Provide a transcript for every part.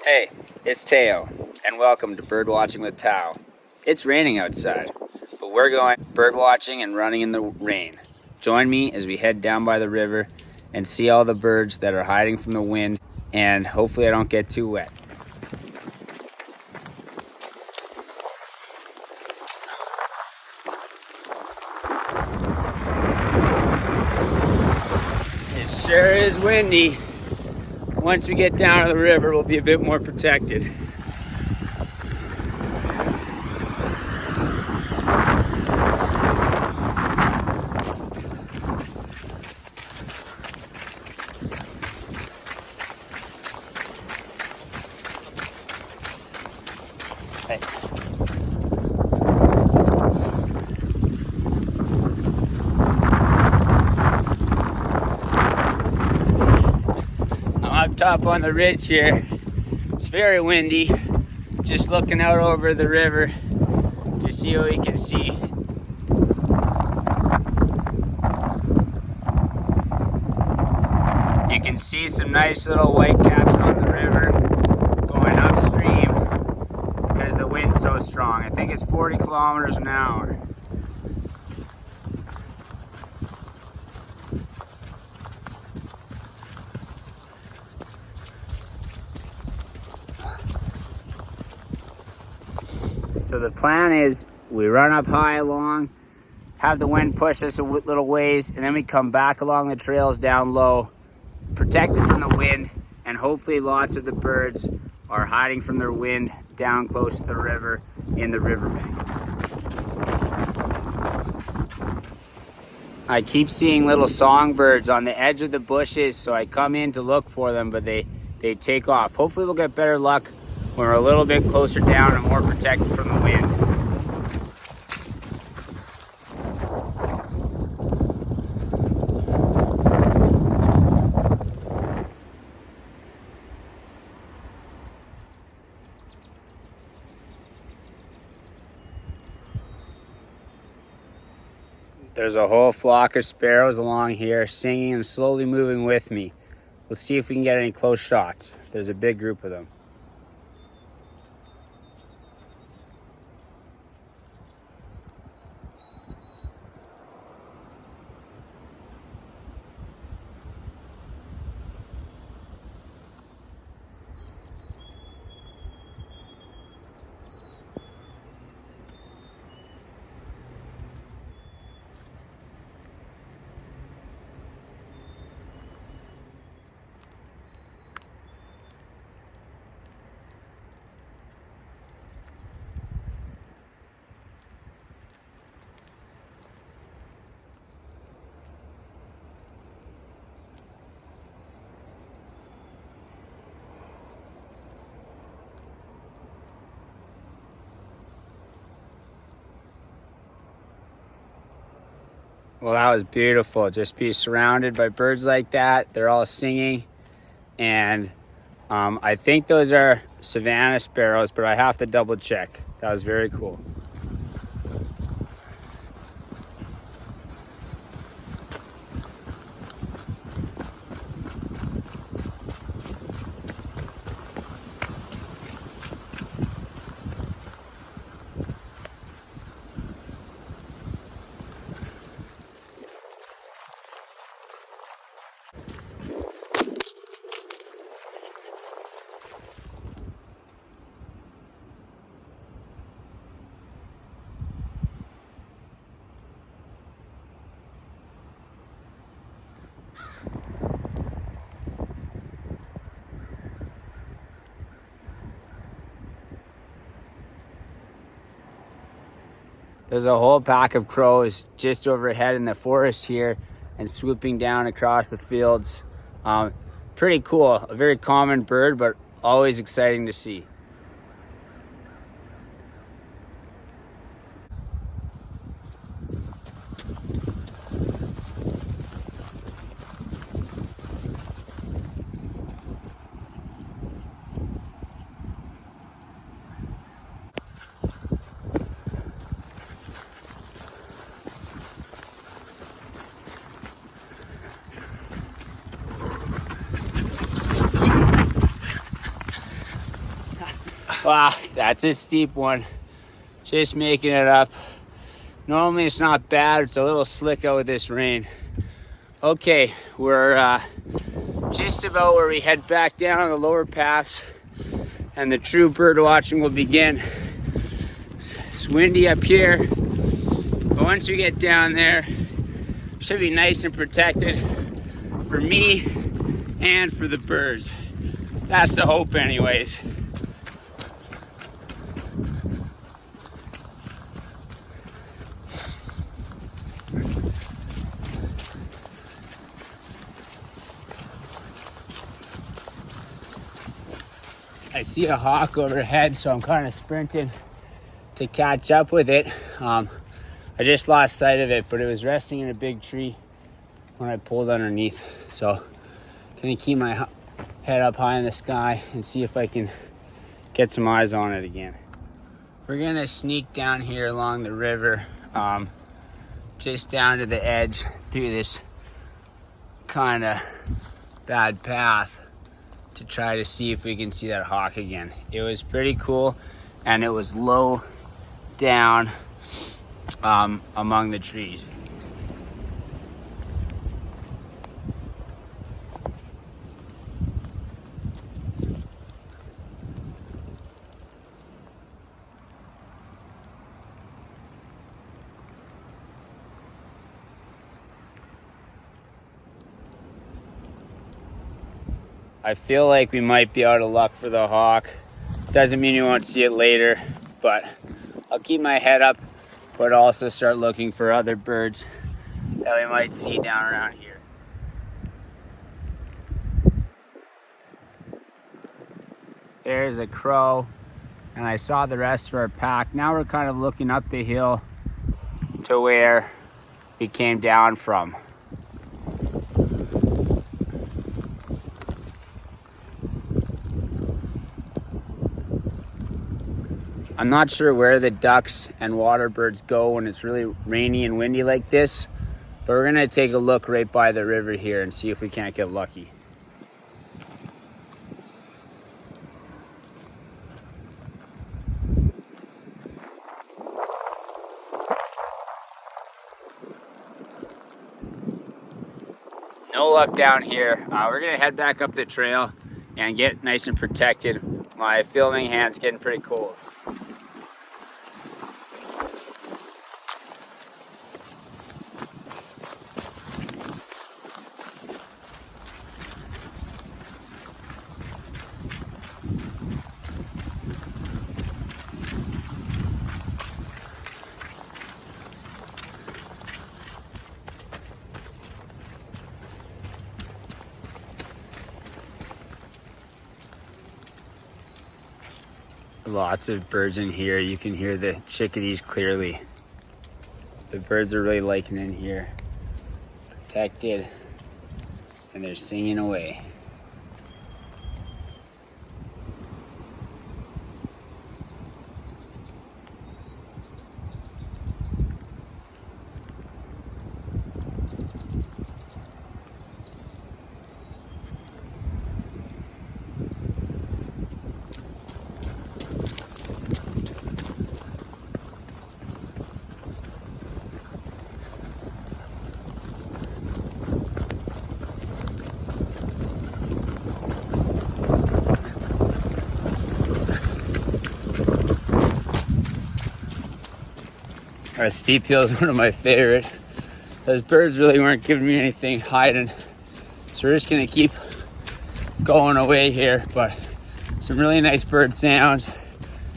Hey, it's Teo, and welcome to Birdwatching with Tao. It's raining outside, but we're going birdwatching and running in the rain. Join me as we head down by the river and see all the birds that are hiding from the wind, and hopefully I don't get too wet. It sure is windy. Once we get down to the river, we'll be a bit more protected. Hey. I'm up top on the ridge here. It's very windy. Just looking out over the river to see what we can see. You can see some nice little white caps on the river going upstream because the wind's so strong. I think it's 40 kilometers an hour. So the plan is we run up high along, have the wind push us a little ways, and then we come back along the trails down low, protected from the wind, and hopefully lots of the birds are hiding from their wind down close to the river in the riverbank. I keep seeing little songbirds on the edge of the bushes, so I come in to look for them, but they take off. Hopefully we'll get better luck when we're a little bit closer down and more protected from the wind. There's a whole flock of sparrows along here singing and slowly moving with me. Let's see if we can get any close shots. There's a big group of them. Well, that was beautiful. Just be surrounded by birds like that. They're all singing. And I think those are Savannah sparrows, but I have to double check. That was very cool. There's a whole pack of crows just overhead in the forest here and swooping down across the fields. Pretty cool. A very common bird, but always exciting to see. Wow, that's a steep one. Just making it up. Normally it's not bad. It's a little slick out with this rain. Okay, we're just about where we head back down on the lower paths and the true bird watching will begin. It's windy up here, but once we get down there, it should be nice and protected for me and for the birds. That's the hope anyways. I see a hawk overhead, so I'm kind of sprinting to catch up with it. I just lost sight of it, but it was resting in a big tree when I pulled underneath. So gonna keep my head up high in the sky and see if I can get some eyes on it again. We're gonna sneak down here along the river, just down to the edge through this kind of bad path to try to see if we can see that hawk again. It was pretty cool, and it was low down among the trees. I feel like we might be out of luck for the hawk. Doesn't mean you won't see it later, but I'll keep my head up, but also start looking for other birds that we might see down around here. There's a crow, and I saw the rest of our pack. Now we're kind of looking up the hill to where we came down from. I'm not sure where the ducks and water birds go when it's really rainy and windy like this, but we're gonna take a look right by the river here and see if we can't get lucky. No luck down here. We're gonna head back up the trail and get nice and protected. My filming hand's getting pretty cold. Lots of birds in here. You can hear the chickadees clearly. The birds are really liking in here. Protected, and they're singing away. Our steep hill is one of my favorite. Those birds really weren't giving me anything hiding. So we're just gonna keep going away here, but some really nice bird sounds,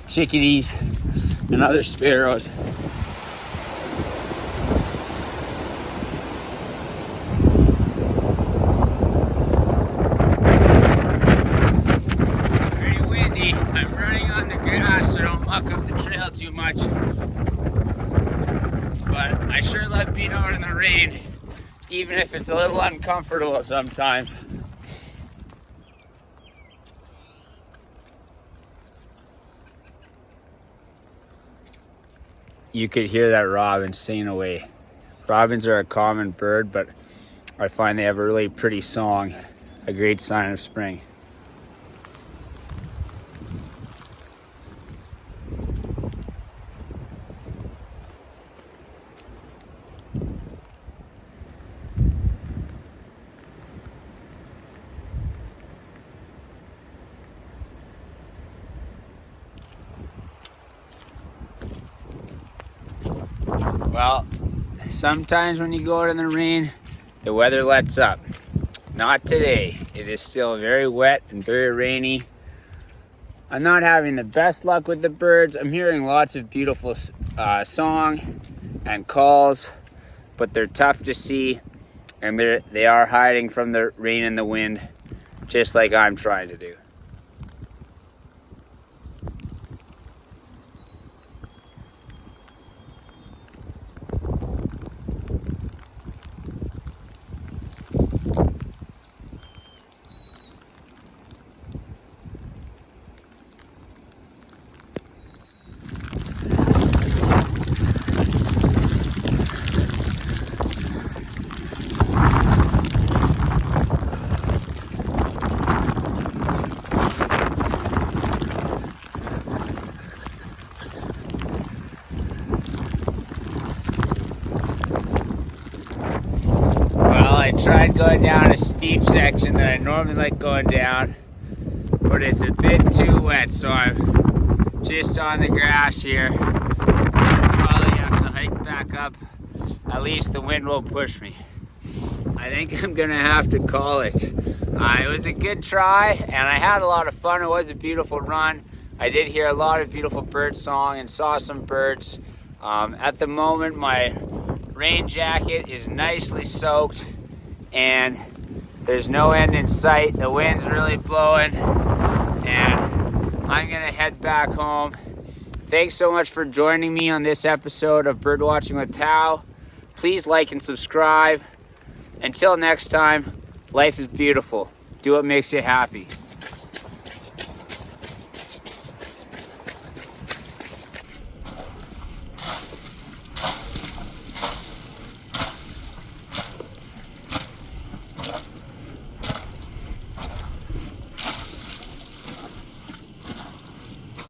chickadees and other sparrows. Very windy. I'm running on the grass so I don't muck up the trail too much. But I sure love being out in the rain, even if it's a little uncomfortable sometimes. You could hear that robin singing away. Robins are a common bird, but I find they have a really pretty song, a great sign of spring. Well, sometimes when you go out in the rain, the weather lets up. Not today. It is still very wet and very rainy. I'm not having the best luck with the birds. I'm hearing lots of beautiful song and calls, but they're tough to see, and they are hiding from the rain and the wind, just like I'm trying to do. I tried going down a steep section that I normally like going down, but it's a bit too wet, so I'm just on the grass here. Probably have to hike back up. At least the wind will push me. I think I'm gonna have to call it. It was a good try, and I had a lot of fun. It was a beautiful run. I did hear a lot of beautiful bird song and saw some birds. At the moment, my rain jacket is nicely soaked, and there's no end in sight. The wind's really blowing, and I'm gonna head back home. Thanks so much for joining me on this episode of Birdwatching with Tao. Please like and subscribe. Until next time, life is beautiful. Do what makes you happy.